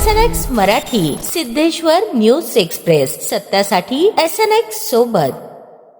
SNX Marathi, Siddheshwar news express, सत्यासाठी SNX सोबत.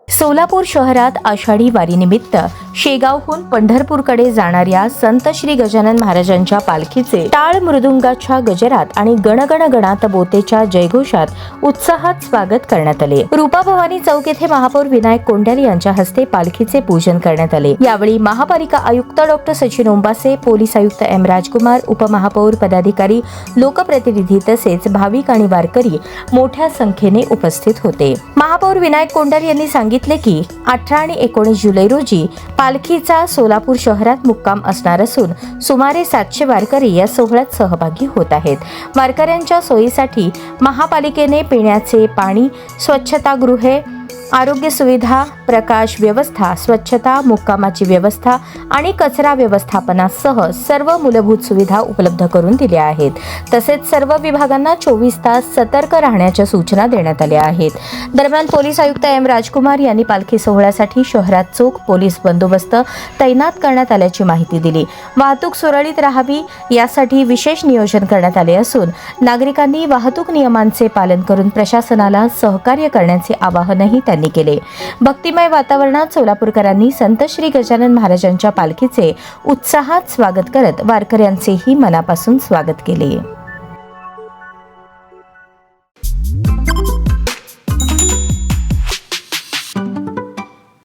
सोलापूर शहरात आषाढी वारीनिमित्त शेगावहून पंढरपूरकडे जाणाऱ्या संत श्री गजानन महाराजांच्या पालखीचे टाळ मृदुंगाच्या गजरात आणि गणगण गणात बोतेच्या जयघोषात उत्साहात स्वागत करण्यात आले. रूपाभवानी चौक येथे महापौर विनायक कोंडारी यांच्या हस्ते पालखीचे पूजन करण्यात आले. यावेळी महापालिका आयुक्त डॉ. सचिन ओंबासे, पोलीस आयुक्त एम. राजकुमार, उपमहापौर, पदाधिकारी, लोकप्रतिनिधी तसेच भाविक आणि वारकरी मोठ्या संख्येने उपस्थित होते. महापौर विनायक कोंडारी यांनी सांगितले की 18 आणि 19 जुलै रोजी पालखीचा सोलापूर शहरात मुक्काम असणार असून सुमारे 700 वारकरी या सोहळ्यात सहभागी होत आहेत. वारकऱ्यांच्या सोयीसाठी महापालिकेने पिण्याचे पाणी, स्वच्छतागृहे, आरोग्य सुविधा, प्रकाश व्यवस्था, स्वच्छता, मुक्कामाची व्यवस्था आणि कचरा व्यवस्थापनासह सर्व मूलभूत सुविधा उपलब्ध करून दिल्या आहेत. तसेच सर्व विभागांना 24 तास सतर्क राहण्याच्या सूचना देण्यात आल्या आहेत. दरम्यान पोलीस आयुक्त एम. राजकुमार यांनी पालखी सोहळ्यासाठी शहरात चोख पोलीस बंदोबस्त तैनात करण्यात आल्याची माहिती दिली. वाहतूक सुरळीत राहावी यासाठी विशेष नियोजन करण्यात आले असून नागरिकांनी वाहतूक नियमांचे पालन करून प्रशासनाला सहकार्य करण्याचे आवाहनही त्यांनी केले. भक्तिमय वातावरणात सोलापूरकरांनी संत श्री गजानन महाराजांच्या पालखीचे उत्साहात स्वागत करत वारकऱ्यांचेही मनापासून स्वागत केले.